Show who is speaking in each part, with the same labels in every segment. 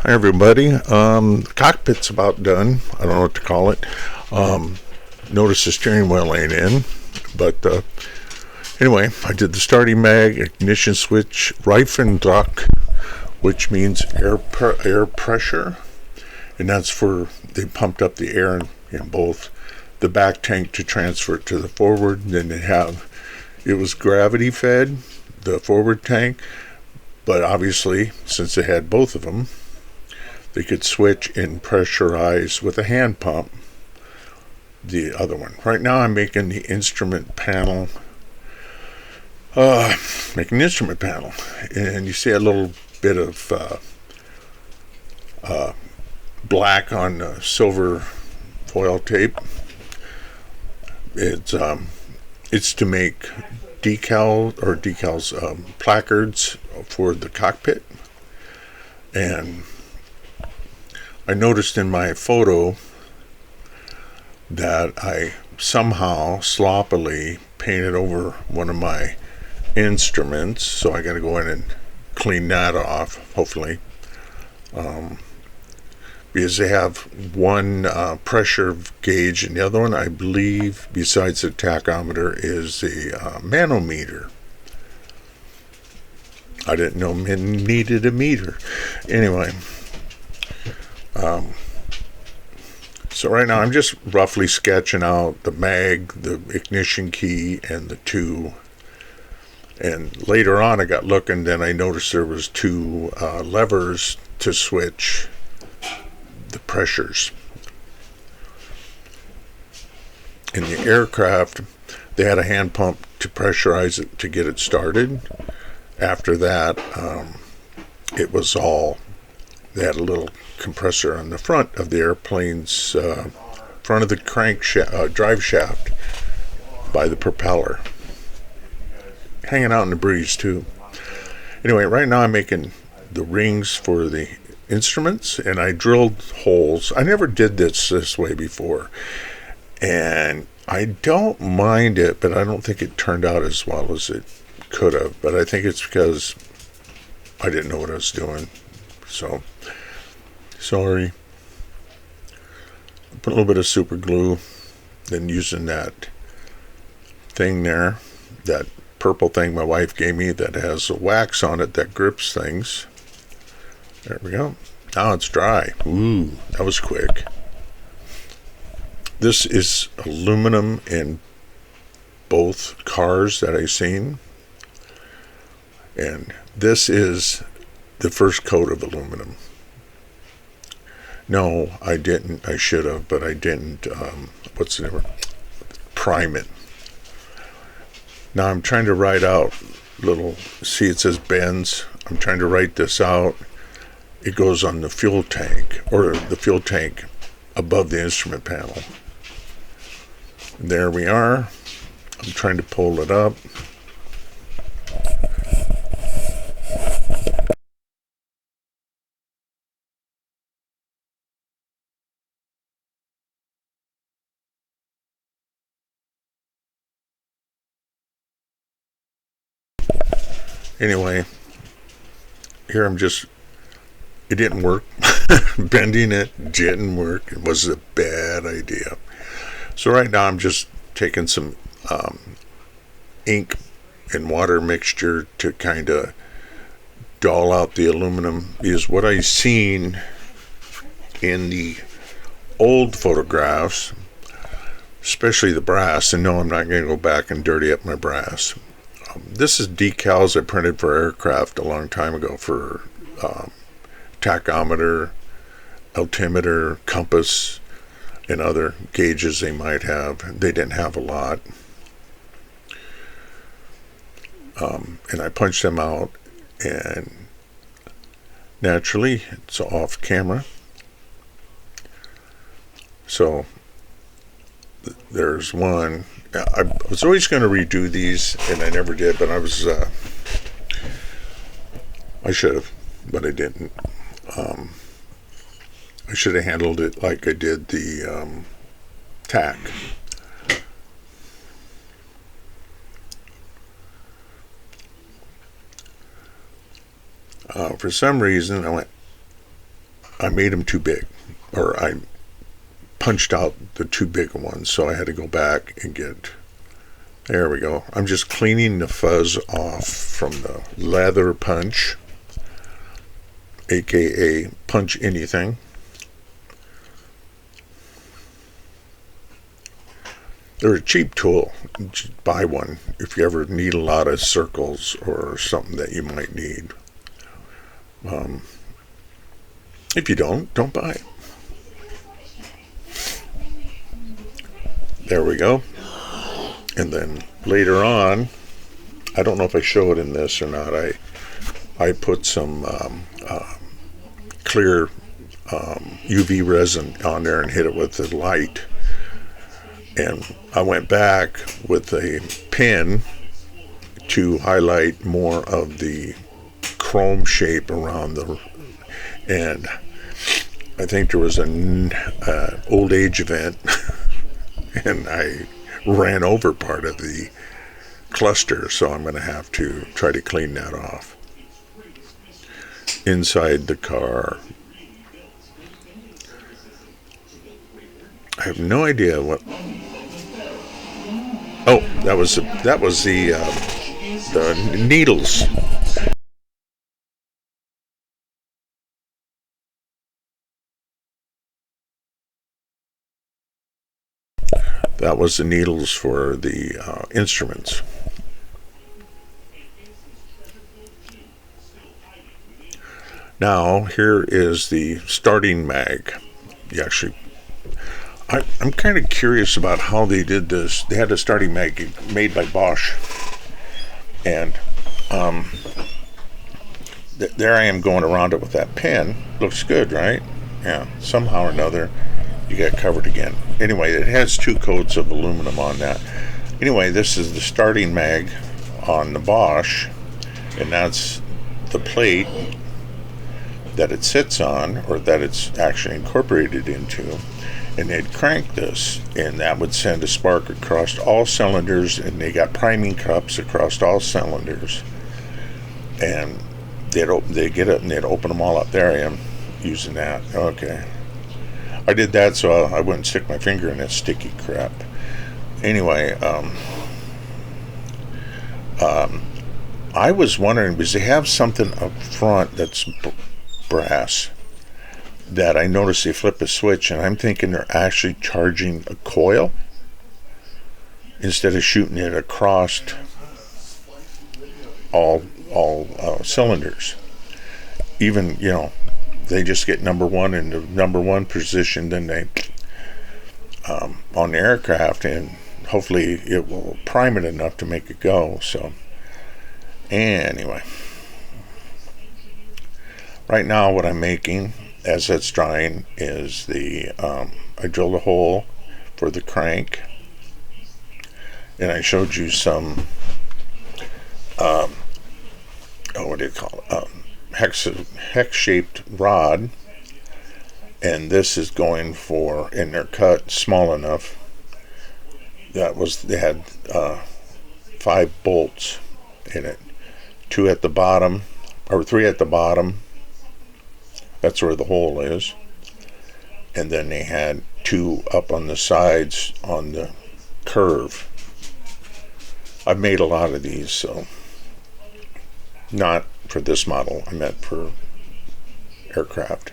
Speaker 1: Hi everybody. The cockpit's about done. I don't know what to call it. Notice the steering wheel ain't in, but anyway, I did the starting mag, ignition switch, Reifendruck, which means air pressure, and that's for they pumped up the air in both the back tank to transfer it to the forward. And then it was gravity fed, the forward tank, but obviously since they had both of them, they could switch and pressurize with a hand pump the other one. Right now I'm making the instrument panel. And you see a little bit of black on silver foil tape. It's to make decals, placards for the cockpit. And I noticed in my photo that I somehow sloppily painted over one of my instruments, so I got to go in and clean that off, hopefully, because they have one pressure gauge, and the other one, I believe, besides the tachometer, is the manometer. I didn't know men needed a meter. Anyway, so right now I'm just roughly sketching out the mag, the ignition key, and the two. And later on I got looking, then I noticed there was two levers to switch the pressures. In the aircraft, they had a hand pump to pressurize it to get it started. After that, it was all, they had a little compressor on the front of the airplane's front of the drive shaft by the propeller, hanging out in the breeze too. Anyway, right now I'm making the rings for the instruments, and I drilled holes. I never did this way before, and I don't mind it, but I don't think it turned out as well as it could have. But I think it's because I didn't know what I was doing. So sorry. Put a little bit of super glue, then using that thing there, that purple thing my wife gave me that has a wax on it that grips things. There we go. Now it's dry. Ooh, that was quick. This is aluminum in both cars that I've seen, and this is the first coat of aluminum. No, I didn't. I should have, but I didn't. What's the name? Prime it. Now I'm trying to write out see, it says Benz. I'm trying to write this out. It goes on the fuel tank, or the fuel tank above the instrument panel. There we are. I'm trying to pull it up. Anyway, here it didn't work. Bending it didn't work. It was a bad idea. So right now I'm just taking some ink and water mixture to kind of dull out the aluminum, because what I've seen in the old photographs, especially the brass, and no, I'm not going to go back and dirty up my brass. This is decals I printed for aircraft a long time ago for tachometer, altimeter, compass, and other gauges they might have. They didn't have a lot. And I punched them out, and naturally it's off camera. So there's one. I was always going to redo these, and I never did, but I should have, but I didn't. I should have handled it like I did the tack. For some reason, I went, I made them too big, or I punched out the too big ones, so I had to go back and get. There we go. I'm just cleaning the fuzz off from the leather punch, aka punch anything. They're a cheap tool. Just buy one if you ever need a lot of circles or something that you might need. If you don't buy it. There we go. And then later on, I don't know if I show it in this or not, I put some clear UV resin on there and hit it with the light. And I went back with a pen to highlight more of the chrome shape around the, and I think there was an old age event and I ran over part of the cluster, so I'm going to have to try to clean that off. Inside the car, I have no idea what. Oh, that was the needles. That was the needles for the instruments. Now here is the starting mag. I'm kind of curious about how they did this. They had a starting mag made by Bosch, and there I am going around it with that pen. Looks good, right? Yeah. Somehow or another, you got covered again. Anyway, it has 2 coats of aluminum on that. Anyway, this is the starting mag on the Bosch, and that's the plate that it sits on, or that it's actually incorporated into. And they'd crank this, and that would send a spark across all cylinders, and they got priming cups across all cylinders. And they'd get it, and they'd open them all up. There I am, using that. Okay. I did that so I wouldn't stick my finger in that sticky crap. Anyway, I was wondering, because they have something up front that's brass, that I noticed they flip a switch, and I'm thinking they're actually charging a coil instead of shooting it across all cylinders. Even, they just get number one in the number one position, then they on the aircraft, and hopefully it will prime it enough to make it go. So anyway, right now what I'm making as it's drying is I drilled a hole for the crank, and I showed you some what do you call it, hex-shaped rod, and this is going for, and they're cut small enough, they had 5 bolts in it, 2 at the bottom, or 3 at the bottom. That's where the hole is. And then they had 2 up on the sides on the curve. I've made a lot of these, so not for this model, I meant for aircraft.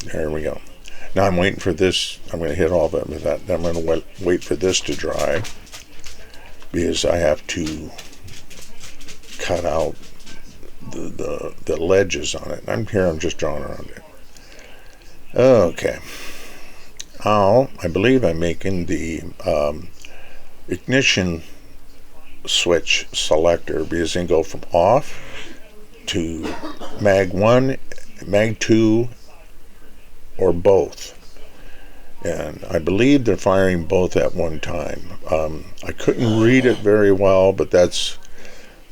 Speaker 1: There we go. Now I'm waiting for this. I'm going to hit all of it with that. Then I'm going to wait for this to dry, because I have to cut out the ledges on it. I'm just drawing around it. Okay. I believe I'm making the ignition switch selector, because they can go from off to mag 1, mag 2, or both. And I believe they're firing both at one time. I couldn't read it very well, but it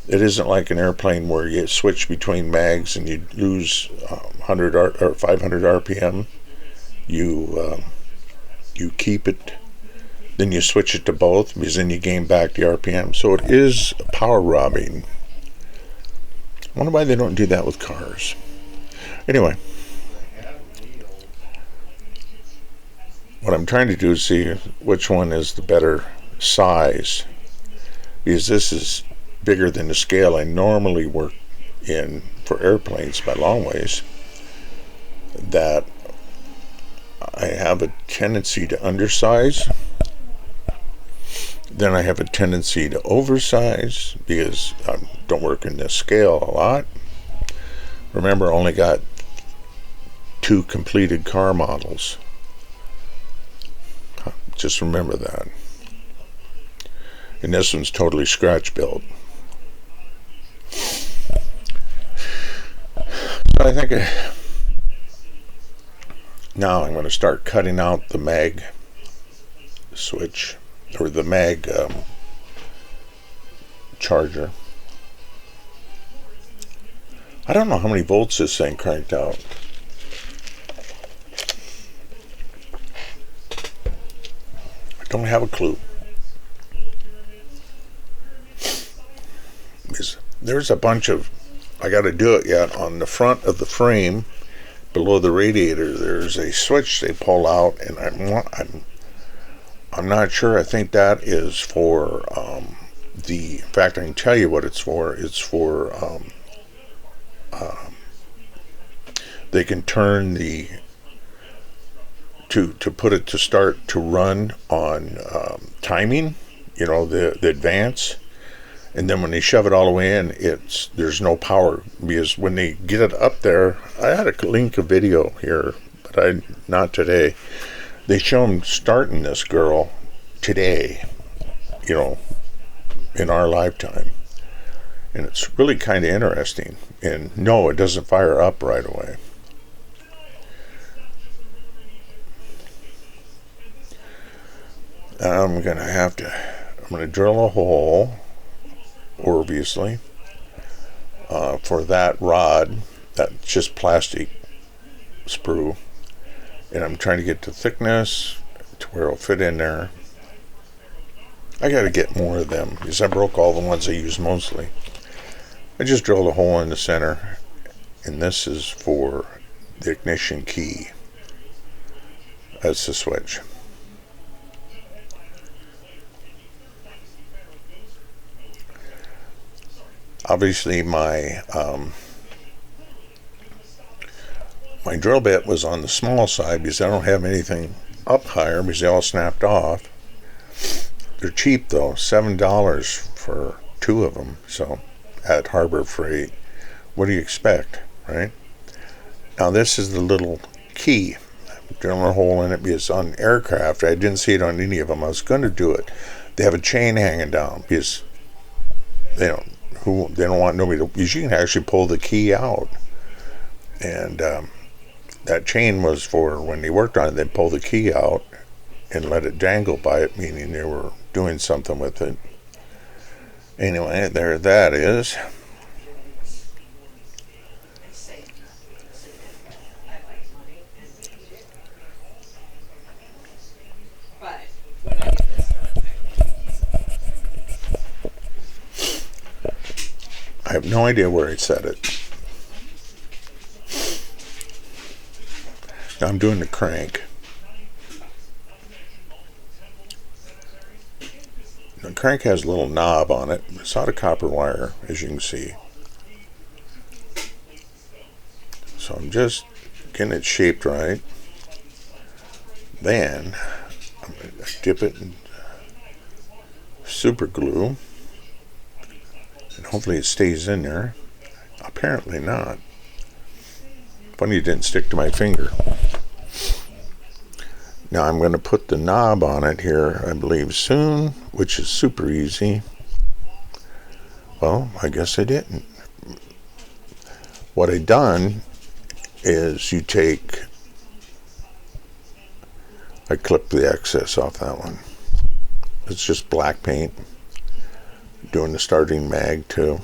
Speaker 1: isn't like an airplane where you switch between mags and you lose 100 or 500 RPM. You keep it then you switch it to both, because then you gain back the RPM. So it is power robbing. I wonder why they don't do that with cars. Anyway, what I'm trying to do is see which one is the better size, because this is bigger than the scale I normally work in for airplanes by long ways, that I have a tendency to undersize. Then I have a tendency to oversize because I don't work in this scale a lot. Remember, I only got 2 completed car models. Just remember that. And this one's totally scratch built. So I think now I'm going to start cutting out the mag switch, or the mag charger. I don't know how many volts this thing cranked out. I don't have a clue. There's a bunch of, I got to do it yet, on the front of the frame below the radiator. There's a switch they pull out, and I'm not sure. I think that is for in fact, I can tell you what it's for. It's for they can turn to put it to start to run on timing, the advance. And then when they shove it all the way in, there's no power, because when they get it up there, I had a link a video here, but not today. They show them starting this girl today, in our lifetime. And it's really kind of interesting. And no, it doesn't fire up right away. I'm going to drill a hole, obviously, for that rod. That's just plastic sprue. And I'm trying to get the thickness to where it'll fit in there. I got to get more of them, because I broke all the ones I use mostly. I just drilled a hole in the center, and this is for the ignition key. That's the switch. Obviously, my drill bit was on the small side, because I don't have anything up higher, because they all snapped off. They're cheap though, $7 for 2 of them. So at Harbor Freight, what do you expect, right? Now this is the little key. I'm drilling a hole in it because on aircraft, I didn't see it on any of them. I was going to do it. They have a chain hanging down, because they don't want nobody to, because you can actually pull the key out. And that chain was for when they worked on it, they'd pull the key out and let it dangle by it, meaning they were doing something with it. Anyway, there that is. I have no idea where I set it. Now I'm doing the crank. The crank has a little knob on it. It's out of copper wire, as you can see. So I'm just getting it shaped right. Then I'm going to dip it in super glue, and hopefully it stays in there. Apparently not. Funny it didn't stick to my finger. Now I'm going to put the knob on it here, I believe, soon, which is super easy. Well, I guess I didn't. What I done is I clipped the excess off that one. It's just black paint. Doing the starting mag too.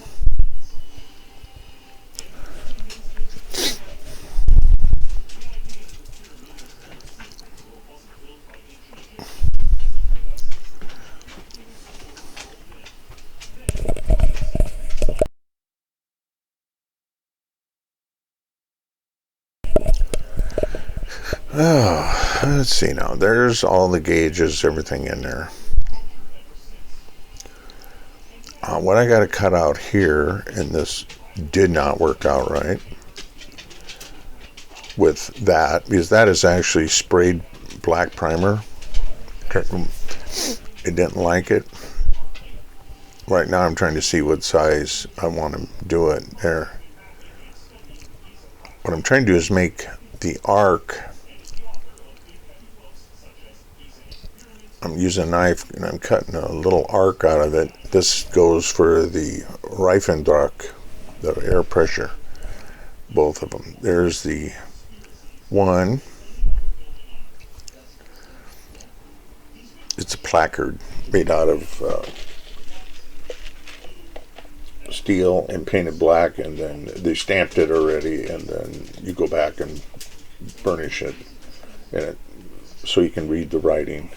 Speaker 1: Oh, let's see now. There's all the gauges, everything in there. What I got to cut out here, and this did not work out right with that, because that is actually sprayed black primer. It didn't like it. Right now I'm trying to see what size I want to do it there. What I'm trying to do is make the arc. I'm using a knife and I'm cutting a little arc out of it. This goes for the Reifendruck, the air pressure, both of them. There's the one. It's a placard made out of steel and painted black, and then they stamped it already, and then you go back and burnish it, and it so you can read the writing.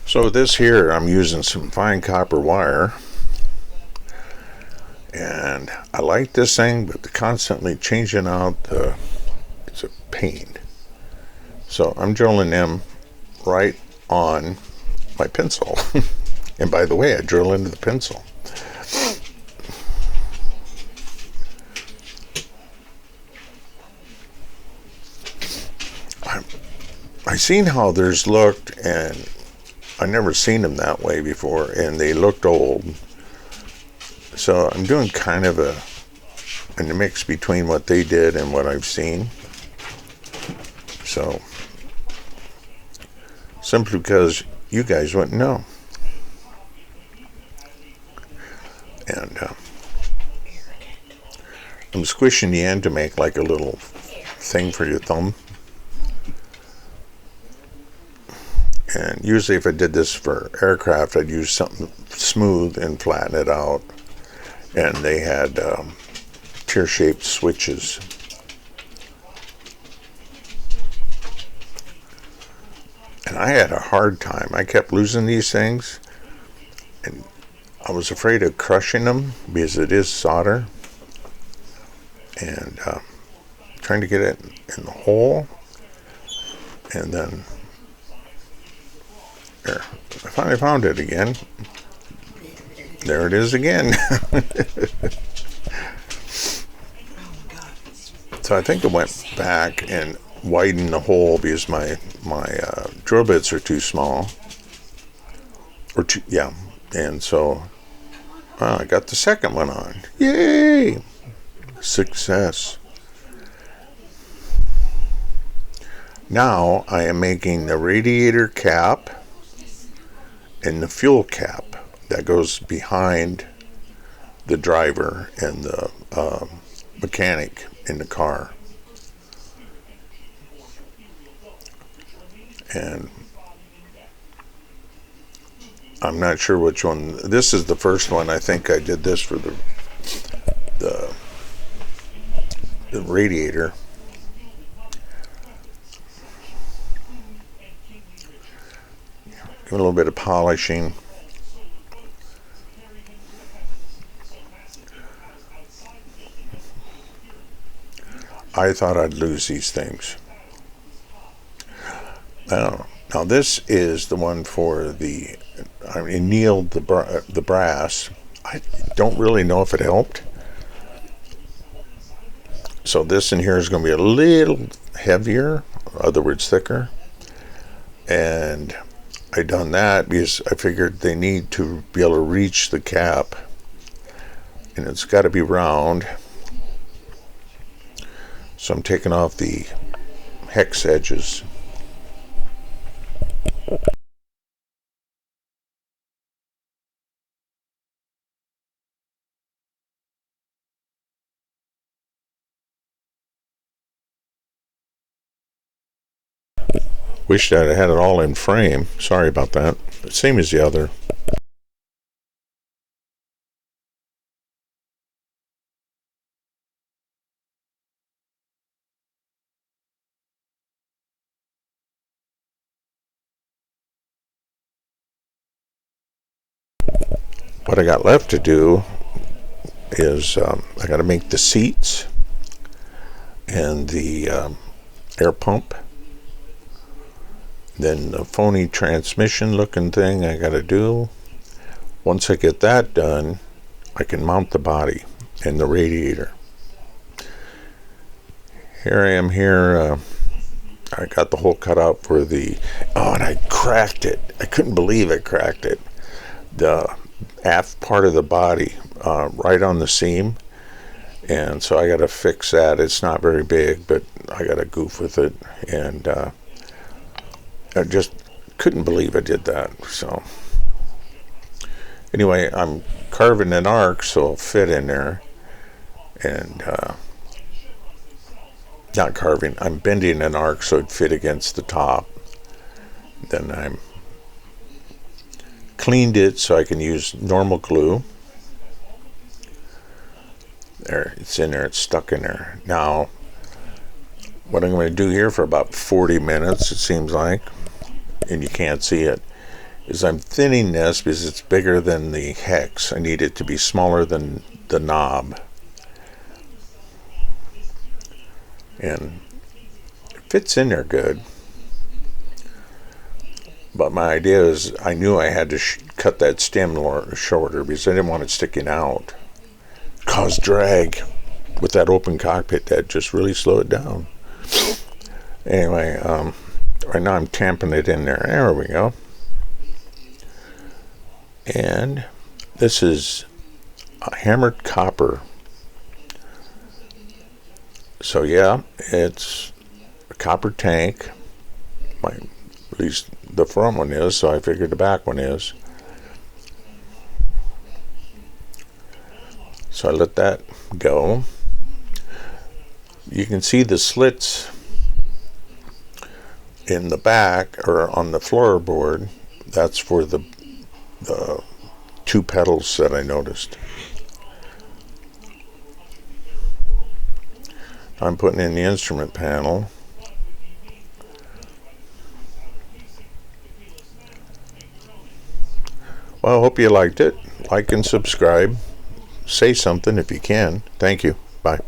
Speaker 1: So this here, I'm using some fine copper wire, and I like this thing, but constantly changing out it's a pain. So I'm drilling them right on my pencil. And by the way, I drill into the pencil. I seen how theirs looked, and I never seen them that way before, and they looked old. So I'm doing kind of a mix between what they did and what I've seen. So simply because you guys wouldn't know. And I'm squishing the end to make like a little thing for your thumb. And usually if I did this for aircraft, I'd use something smooth and flatten it out. And they had tear-shaped switches. And I had a hard time. I kept losing these things. And I was afraid of crushing them because it is solder. And trying to get it in the hole. And then there, I finally found it again. There it is again. So I think I went back and widened the hole because my drill bits are too small. And so I got the second one on. Yay! Success. Now I am making the radiator cap and the fuel cap that goes behind the driver and the mechanic in the car. And I'm not sure which one. This is the first one. I think I did this for the radiator. Give it a little bit of polishing. I thought I'd lose these things. Now this is the one for the. I annealed the brass. I don't really know if it helped. So this in here is going to be a little heavier, in other words, thicker. And I done that because I figured they need to be able to reach the cap, and it's got to be round. So I'm taking off the hex edges. Wish that I had it all in frame. Sorry about that. Same as the other. What I got left to do is I got to make the seats, and the air pump. Then the phony transmission looking thing I got to do. Once I get that done, I can mount the body and the radiator. Here I am here. I got the hole cut out for the... Oh, and I cracked it. I couldn't believe I cracked it. The aft part of the body, right on the seam. And so I got to fix that. It's not very big, but I got to goof with it. And I just couldn't believe I did that. So anyway, I'm carving an arc so it'll fit in there. And not carving, I'm bending an arc so it'd fit against the top. Then I'm cleaned it so I can use normal glue. There, it's in there, it's stuck in there. Now, what I'm going to do here for about 40 minutes, it seems like, and you can't see it, is I'm thinning this because it's bigger than the hex. I need it to be smaller than the knob. And it fits in there good. But my idea is I knew I had to cut that stem shorter because I didn't want it sticking out. Cause drag with that open cockpit. That just really slow it down. Anyway, right now I'm tamping it in there. There we go. And this is a hammered copper. So yeah, it's a copper tank. At least the front one is, so I figured the back one is. So I let that go. You can see the slits in the back or on the floorboard. That's for the two pedals that I noticed. I'm putting in the instrument panel. Well, I hope you liked it. Like and subscribe. Say something if you can. Thank you. Bye.